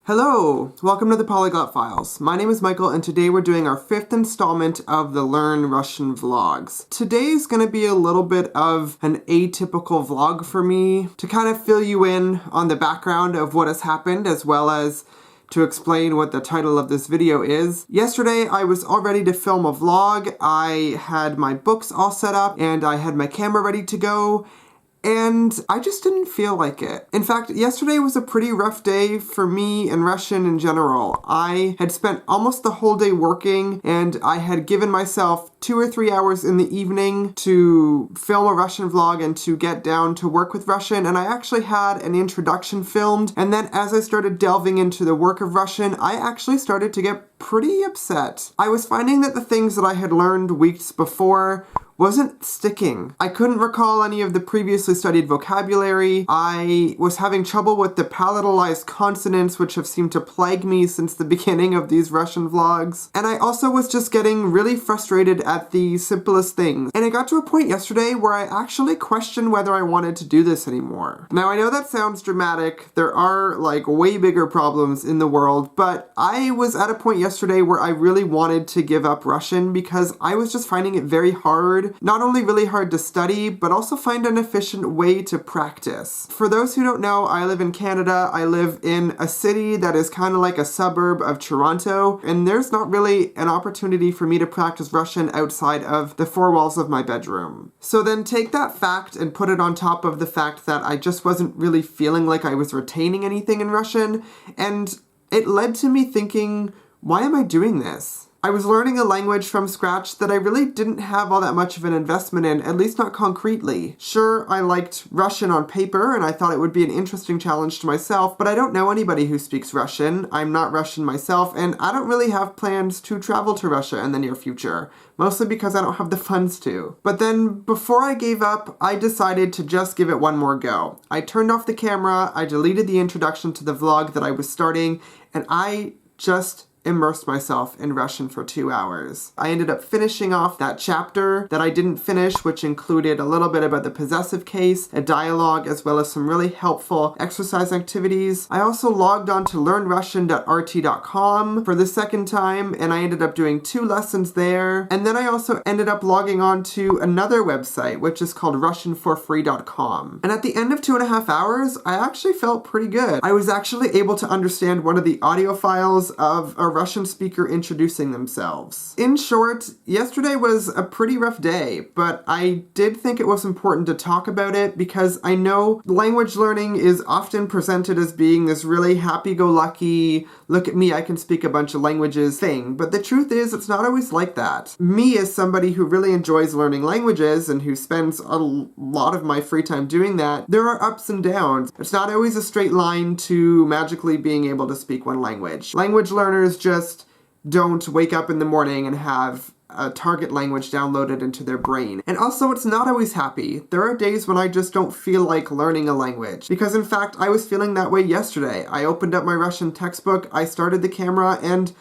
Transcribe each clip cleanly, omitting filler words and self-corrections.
Hello! Welcome to the Polyglot Files. My name is Michael and today we're doing our 5th installment of the Learn Russian vlogs. Today's gonna be a little bit of an atypical vlog for me to kind of fill you in on the background of what has happened as well as to explain what the title of this video is. Yesterday I was all ready to film a vlog. I had my books all set up and I had my camera ready to go. And I just didn't feel like it. In fact, yesterday was a pretty rough day for me and Russian in general. I had spent almost the whole day working and I had given myself 2 or 3 hours in the evening to film a Russian vlog and to get down to work with Russian, and I actually had an introduction filmed, and then as I started delving into the work of Russian, I actually started to get pretty upset. I was finding that the things that I had learned weeks before wasn't sticking. I couldn't recall any of the previously studied vocabulary. I was having trouble with the palatalized consonants, which have seemed to plague me since the beginning of these Russian vlogs. And I also was just getting really frustrated at the simplest things. And it got to a point yesterday where I actually questioned whether I wanted to do this anymore. Now I know that sounds dramatic. There are like way bigger problems in the world, but I was at a point yesterday where I really wanted to give up Russian because I was just finding it very hard. Not only really hard to study, but also find an efficient way to practice. For those who don't know, I live in Canada. I live in a city that is kind of like a suburb of Toronto, and there's not really an opportunity for me to practice Russian outside of the 4 walls of my bedroom. So then take that fact and put it on top of the fact that I just wasn't really feeling like I was retaining anything in Russian, and it led to me thinking, why am I doing this? I was learning a language from scratch that I really didn't have all that much of an investment in, at least not concretely. Sure, I liked Russian on paper and I thought it would be an interesting challenge to myself, but I don't know anybody who speaks Russian. I'm not Russian myself, and I don't really have plans to travel to Russia in the near future, mostly because I don't have the funds to. But then, before I gave up, I decided to just give it one more go. I turned off the camera, I deleted the introduction to the vlog that I was starting, and I just immersed myself in Russian for 2 hours. I ended up finishing off that chapter that I didn't finish, which included a little bit about the possessive case, a dialogue, as well as some really helpful exercise activities. I also logged on to learnrussian.rt.com for the second time, and I ended up doing 2 lessons there. And then I also ended up logging on to another website, which is called russianforfree.com. And at the end of 2.5 hours, I actually felt pretty good. I was actually able to understand one of the audio files of a Russian speaker introducing themselves. In short, yesterday was a pretty rough day, but I did think it was important to talk about it because I know language learning is often presented as being this really happy-go-lucky, look at me, I can speak a bunch of languages thing, but the truth is it's not always like that. Me, as somebody who really enjoys learning languages and who spends a lot of my free time doing that, there are ups and downs. It's not always a straight line to magically being able to speak one language. Language learners just don't wake up in the morning and have a target language downloaded into their brain. And also, it's not always happy. There are days when I just don't feel like learning a language. Because in fact, I was feeling that way yesterday. I opened up my Russian textbook, I started the camera, and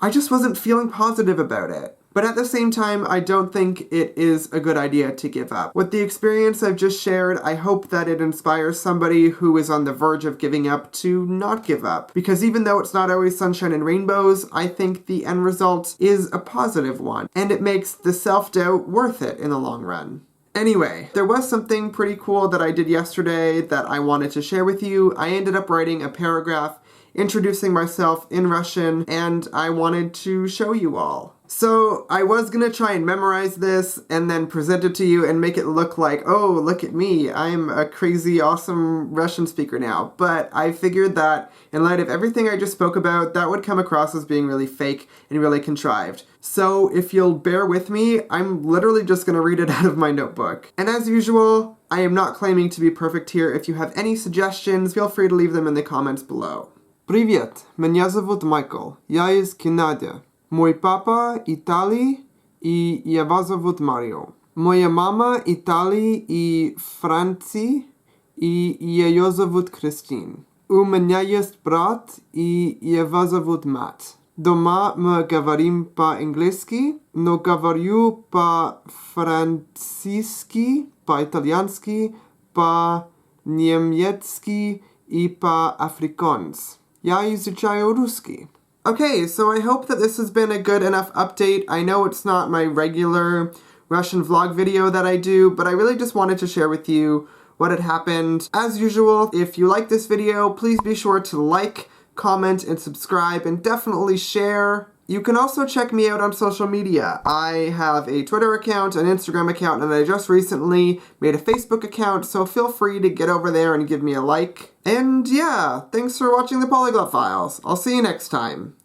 I just wasn't feeling positive about it. But at the same time, I don't think it is a good idea to give up. With the experience I've just shared, I hope that it inspires somebody who is on the verge of giving up to not give up. Because even though it's not always sunshine and rainbows, I think the end result is a positive one. And it makes the self-doubt worth it in the long run. Anyway, there was something pretty cool that I did yesterday that I wanted to share with you. I ended up writing a paragraph introducing myself in Russian, and I wanted to show you all. So I was gonna try and memorize this and then present it to you and make it look like, oh, look at me, I'm a crazy, awesome Russian speaker now. But I figured that in light of everything I just spoke about, that would come across as being really fake and really contrived. So if you'll bear with me, I'm literally just gonna read it out of my notebook. And as usual, I am not claiming to be perfect here. If you have any suggestions, feel free to leave them in the comments below. Привет, меня зовут Майкл, я из Канады. Мой папа Италии, и его зовут Марио. Моя мама Италии и Франции, и ее зовут Кристин. У меня есть брат, и его зовут Мат. Дома мы говорим по-английски, но говорю по-французски, по-итальянски, по-немецки и по-африкански. Ja izuchają ruski. Okay, so I hope that this has been a good enough update. I know it's not my regular Russian vlog video that I do, but I really just wanted to share with you what had happened. As usual, if you like this video, please be sure to like, comment, and subscribe, and definitely share. You can also check me out on social media. I have a Twitter account, an Instagram account, and I just recently made a Facebook account, so feel free to get over there and give me a like. And yeah, thanks for watching the Polyglot Files. I'll see you next time.